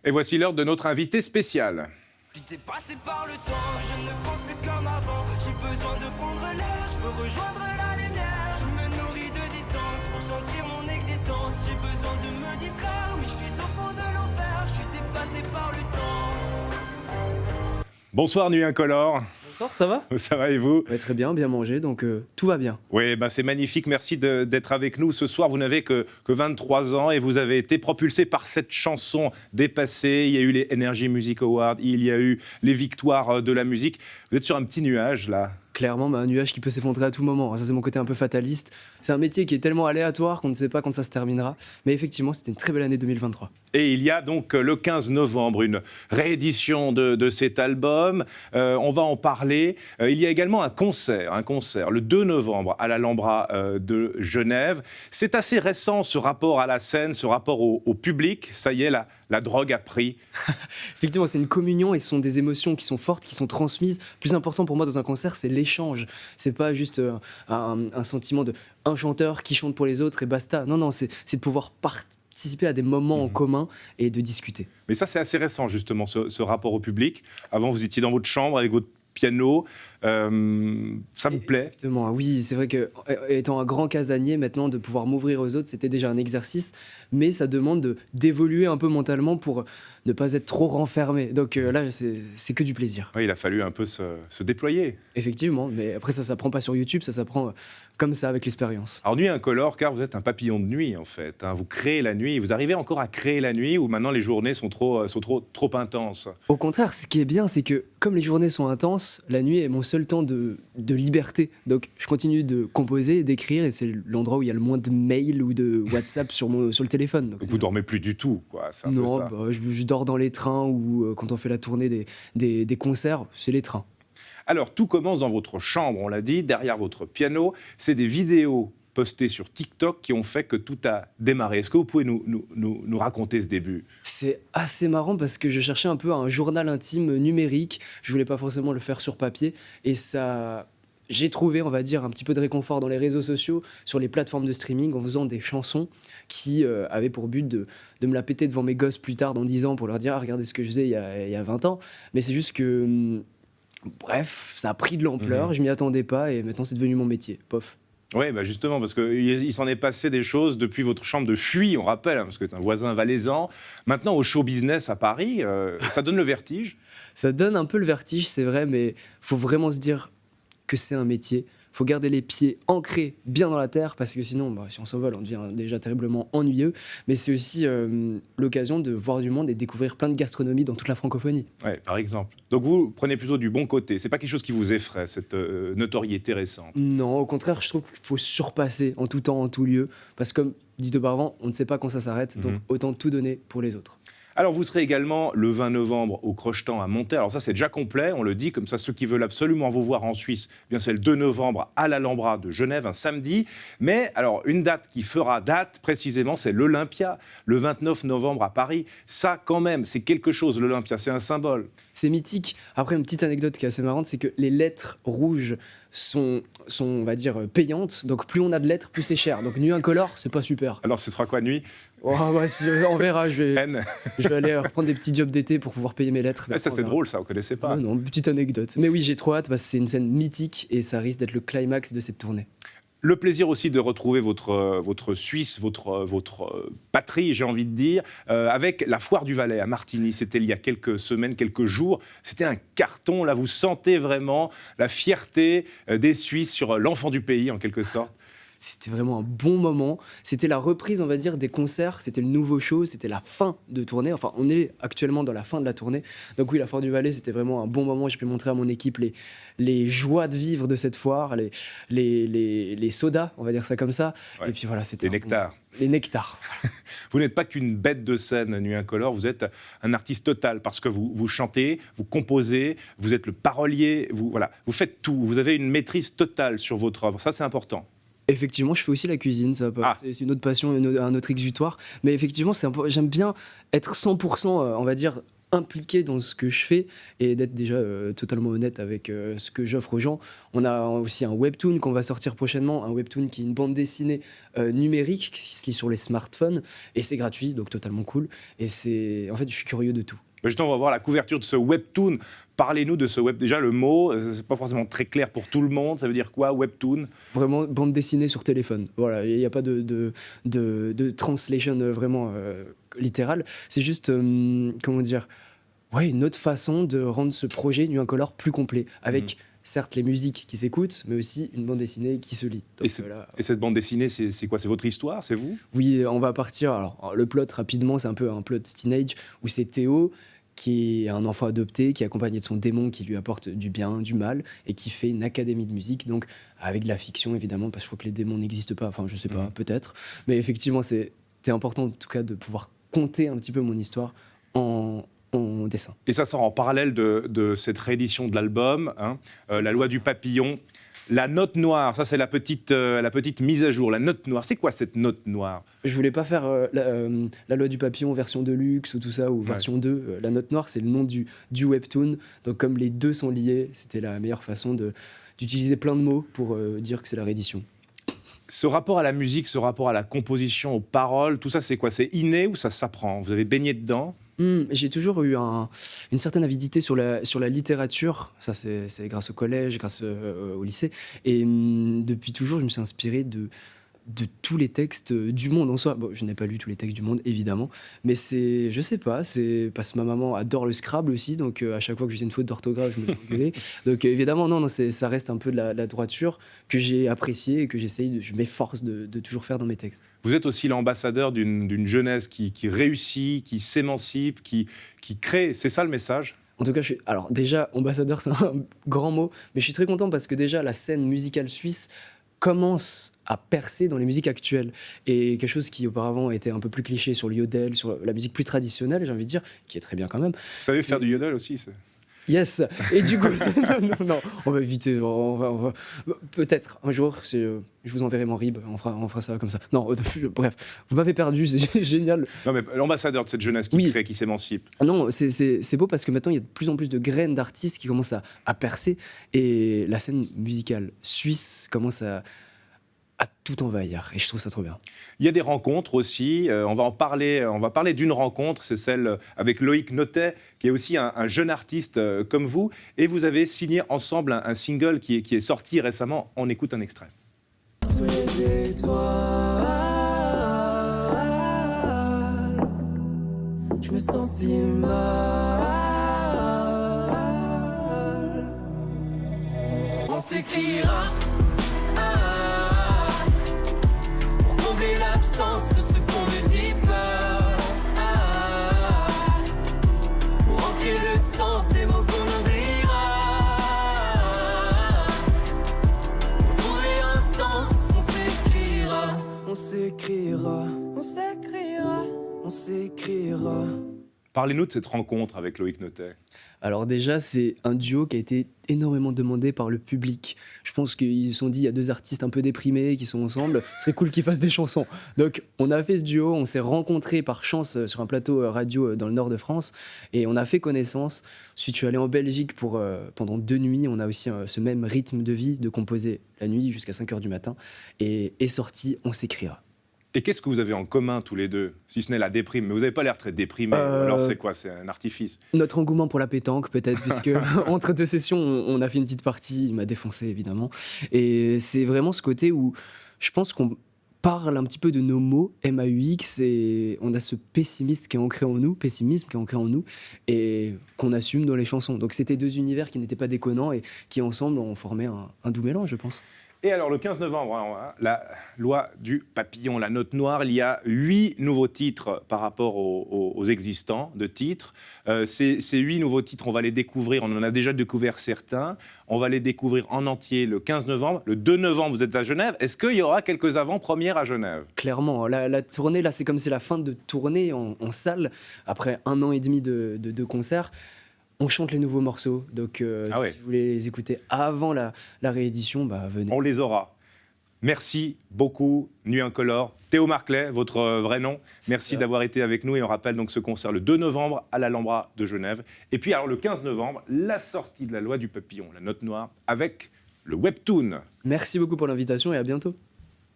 Et voici l'heure de notre invité spécial. J'étais passé par le temps, je ne pense plus comme avant. J'ai besoin de prendre l'air, je veux rejoindre la lumière. Je me nourris de distance pour sentir mon existence. J'ai besoin de me distraire, mais je suis au fond de l'enfer. Je suis dépassé par le temps. Bonsoir Nuit Incolore. Bonsoir, ça va ? Ça va et vous ? Ouais, très bien, bien mangé, donc tout va bien. Oui, c'est magnifique. Merci d'être avec nous ce soir. Vous n'avez que 23 ans et vous avez été propulsé par cette chanson dépassée. Il y a eu les Energy Music Awards, il y a eu les victoires de la musique. Vous êtes sur un petit nuage là. Clairement, un nuage qui peut s'effondrer à tout moment. Ça, c'est mon côté un peu fataliste. C'est un métier qui est tellement aléatoire qu'on ne sait pas quand ça se terminera. Mais effectivement, c'était une très belle année 2023. Et il y a donc le 15 novembre une réédition de cet album. On va en parler. Il y a également un concert le 2 novembre à l'Alhambra de Genève. C'est assez récent ce rapport à la scène, ce rapport au public. Ça y est, la drogue a pris. Effectivement, c'est une communion et ce sont des émotions qui sont fortes, qui sont transmises. Plus important pour moi dans un concert, c'est l'échange. C'est pas juste un sentiment de un chanteur qui chante pour les autres et basta. Non, c'est de pouvoir participer à des moments en commun et de discuter. Mais ça, c'est assez récent, justement, ce rapport au public. Avant, vous étiez dans votre chambre avec votre piano. Ça vous plaît ? Exactement, oui, c'est vrai que étant un grand casanier, maintenant, de pouvoir m'ouvrir aux autres, c'était déjà un exercice, mais ça demande d'évoluer un peu mentalement pour ne pas être trop renfermé. Donc là, c'est que du plaisir. Oui, il a fallu un peu se déployer. Effectivement, mais après ça s'apprend pas sur YouTube, ça s'apprend comme ça avec l'expérience. Alors Nuit Incolore, car vous êtes un papillon de nuit en fait. Vous créez la nuit. Vous arrivez encore à créer la nuit ou maintenant les journées sont trop intenses ? Au contraire, ce qui est bien, c'est que comme les journées sont intenses, la nuit est mon seul temps de liberté. Donc je continue de composer et d'écrire et c'est l'endroit où il y a le moins de mails ou de WhatsApp sur le téléphone. Donc vous dormez plus du tout, quoi. C'est un peu ça. Je dors dans les trains ou quand on fait la tournée des concerts, c'est les trains. Alors, tout commence dans votre chambre, on l'a dit, derrière votre piano. C'est des vidéos postées sur TikTok qui ont fait que tout a démarré. Est-ce que vous pouvez nous raconter ce début ? C'est assez marrant parce que je cherchais un peu un journal intime numérique. Je voulais pas forcément le faire sur papier. Et ça... J'ai trouvé, on va dire, un petit peu de réconfort dans les réseaux sociaux, sur les plateformes de streaming, en faisant des chansons qui avaient pour but de me la péter devant mes gosses plus tard, dans 10 ans, pour leur dire « Ah, regardez ce que je faisais il y a 20 ans ». Mais c'est juste que... Bref, ça a pris de l'ampleur, je m'y attendais pas et maintenant c'est devenu mon métier, pof. Oui, justement, parce qu'il s'en est passé des choses depuis votre chambre de fuite, on rappelle, parce que c'est un voisin valaisan. Maintenant, au show business à Paris, ça donne le vertige ? Ça donne un peu le vertige, c'est vrai, mais il faut vraiment se dire que c'est un métier. Il faut garder les pieds ancrés bien dans la terre, parce que sinon, si on s'envole, on devient déjà terriblement ennuyeux. Mais c'est aussi l'occasion de voir du monde et découvrir plein de gastronomie dans toute la francophonie. Oui, par exemple. Donc vous prenez plutôt du bon côté. C'est pas quelque chose qui vous effraie, cette notoriété récente ? Non, au contraire, je trouve qu'il faut surpasser en tout temps, en tout lieu. Parce que comme dit auparavant, on ne sait pas quand ça s'arrête, donc autant tout donner pour les autres. Alors, vous serez également le 20 novembre au Crochetan à Monter. Alors ça, c'est déjà complet, on le dit. Comme ça, ceux qui veulent absolument vous voir en Suisse, bien c'est le 2 novembre à l'Alhambra de Genève, un samedi. Mais alors, une date qui fera date, précisément, c'est l'Olympia, le 29 novembre à Paris. Ça, quand même, c'est quelque chose, l'Olympia, c'est un symbole. C'est mythique. Après, une petite anecdote qui est assez marrante, c'est que les lettres rouges sont, on va dire, payantes. Donc, plus on a de lettres, plus c'est cher. Donc, Nuit Incolore, c'est pas super. Alors, ce sera quoi, Nuit ? On verra. Je vais aller reprendre des petits jobs d'été pour pouvoir payer mes lettres. Ça, c'est drôle, ça, on ne connaissait pas. Non, petite anecdote. Mais oui, j'ai trop hâte, parce que c'est une scène mythique et ça risque d'être le climax de cette tournée. Le plaisir aussi de retrouver votre Suisse, votre patrie, j'ai envie de dire, avec la Foire du Valais à Martigny. C'était il y a quelques semaines, quelques jours. C'était un carton. Là, vous sentez vraiment la fierté des Suisses sur l'enfant du pays, en quelque sorte. C'était vraiment un bon moment. C'était la reprise, on va dire, des concerts. C'était le nouveau show. C'était la fin de tournée. Enfin, on est actuellement dans la fin de la tournée. Donc oui, la Foire du Valais, c'était vraiment un bon moment. J'ai pu montrer à mon équipe les joies de vivre de cette foire, les sodas, on va dire ça comme ça. Ouais. Et puis voilà, c'était les nectars. Les nectars. Vous n'êtes pas qu'une bête de scène, Nuit Incolore. Vous êtes un artiste total parce que vous chantez, vous composez, vous êtes le parolier. Vous faites tout. Vous avez une maîtrise totale sur votre œuvre. Ça, c'est important. Effectivement, je fais aussi la cuisine, c'est une autre passion, un autre exutoire. Mais effectivement, j'aime bien être 100%, on va dire, impliqué dans ce que je fais et d'être déjà totalement honnête avec ce que j'offre aux gens. On a aussi un webtoon qu'on va sortir prochainement, un webtoon qui est une bande dessinée numérique qui se lit sur les smartphones et c'est gratuit, donc totalement cool. Et en fait, je suis curieux de tout. Justement, on va voir la couverture de ce webtoon. Parlez-nous de ce web. Déjà, le mot, c'est pas forcément très clair pour tout le monde. Ça veut dire quoi, webtoon? Vraiment, bande dessinée sur téléphone. Voilà, il n'y a pas de translation vraiment littérale. C'est juste, comment dire, ouais, une autre façon de rendre ce projet nu incolore plus complet. Avec certes les musiques qui s'écoutent, mais aussi une bande dessinée qui se lit. Donc, et cette bande dessinée, c'est quoi? C'est votre histoire? C'est vous? Oui, on va partir. Alors, le plot, rapidement, c'est un peu un plot teenage où c'est Théo qui est un enfant adopté, qui est accompagné de son démon qui lui apporte du bien, du mal, et qui fait une académie de musique, donc avec de la fiction évidemment, parce que je crois que les démons n'existent pas, enfin je sais pas, peut-être, mais effectivement c'était important en tout cas de pouvoir conter un petit peu mon histoire en dessin. Et ça sort en parallèle de cette réédition de l'album, hein, La Loi du Papillon. La note noire, ça c'est la petite mise à jour. La note noire, c'est quoi cette note noire? Je voulais pas faire la Loi du Papillon version deluxe ou tout ça, ou version 2. La note noire, c'est le nom du webtoon. Donc comme les deux sont liés, c'était la meilleure façon d'utiliser plein de mots pour dire que c'est la réédition. Ce rapport à la musique, ce rapport à la composition, aux paroles, tout ça c'est quoi? C'est inné ou ça s'apprend? Vous avez baigné dedans? J'ai toujours eu une certaine avidité sur la littérature. Ça, c'est grâce au collège, grâce au lycée. Et depuis toujours, je me suis inspiré de tous les textes du monde en soi. Bon, je n'ai pas lu tous les textes du monde, évidemment. Mais je sais pas, c'est parce que ma maman adore le Scrabble aussi. Donc, à chaque fois que je faisais une faute d'orthographe, je me fais engueuler. Donc, évidemment, non, ça reste un peu de la droiture que j'ai appréciée et que je m'efforce de toujours faire dans mes textes. Vous êtes aussi l'ambassadeur d'une jeunesse qui réussit, qui s'émancipe, qui crée. C'est ça le message? En tout cas, alors déjà, ambassadeur, c'est un grand mot, mais je suis très content parce que déjà, la scène musicale suisse commence à percer dans les musiques actuelles. Et quelque chose qui auparavant était un peu plus cliché sur le yodel, sur la musique plus traditionnelle, j'ai envie de dire, qui est très bien quand même. Vous savez faire du yodel aussi? Yes. Et du coup, non, on va éviter. Peut-être un jour, je vous enverrai mon rib, on fera ça comme ça. Non, bref, vous m'avez perdu, c'est génial. Non, mais l'ambassadeur de cette jeunesse qui crée, qui s'émancipe. Non, c'est beau parce que maintenant, il y a de plus en plus de graines d'artistes qui commencent à percer. Et la scène musicale suisse commence à tout envahir. Et je trouve ça trop bien. Il y a des rencontres aussi. On va parler d'une rencontre. C'est celle avec Loïc Notet, qui est aussi un jeune artiste comme vous. Et vous avez signé ensemble un single qui est sorti récemment. On écoute un extrait. Sous les étoiles, je me sens si mal. On s'écrira pour combler l'absence de ce qu'on ne dit pas, pour ancrer le sens des mots qu'on oubliera, pour trouver un sens. On s'écrira, on s'écrira, on s'écrira. Parlez-nous de cette rencontre avec Loïc Notet. Alors déjà, c'est un duo qui a été énormément demandé par le public. Je pense qu'ils se sont dit, il y a deux artistes un peu déprimés qui sont ensemble, ce serait cool qu'ils fassent des chansons. Donc on a fait ce duo, on s'est rencontrés par chance sur un plateau radio dans le nord de France, et on a fait connaissance. Ensuite, je suis allé en Belgique pendant 2 nuits. On a aussi ce même rythme de vie, de composer la nuit jusqu'à 5h du matin. Et est sorti On s'écrira. Et qu'est-ce que vous avez en commun tous les deux, si ce n'est la déprime? Mais vous n'avez pas l'air très déprimé. Alors c'est quoi? C'est un artifice? Notre engouement pour la pétanque, peut-être, puisque entre 2 sessions, on a fait une petite partie. Il m'a défoncé, évidemment. Et c'est vraiment ce côté où je pense qu'on parle un petit peu de nos mots, MAUX, et on a ce pessimisme qui est ancré en nous, et qu'on assume dans les chansons. Donc c'était 2 univers qui n'étaient pas déconnants et qui, ensemble, ont formé un doux mélange, je pense. Et alors, le 15 novembre, hein, la loi du papillon, la note noire, il y a 8 nouveaux titres par rapport aux existants de titres. Ces 8 nouveaux titres, on va les découvrir, on en a déjà découvert certains. On va les découvrir en entier le 15 novembre. Le 2 novembre, vous êtes à Genève. Est-ce qu'il y aura quelques avant-premières à Genève? Clairement, la tournée, là, c'est comme c'est la fin de tournée en salle, après 1 an et demi de concerts. On chante les nouveaux morceaux, donc si vous voulez les écouter avant la réédition, venez. On les aura. Merci beaucoup, Nuit Incolore. Théo Marclay, votre vrai nom. Merci d'avoir été avec nous et on rappelle donc ce concert le 2 novembre à l'Alhambra de Genève. Et puis alors le 15 novembre, la sortie de La Loi du Papillon, la note noire, avec le webtoon. Merci beaucoup pour l'invitation et à bientôt.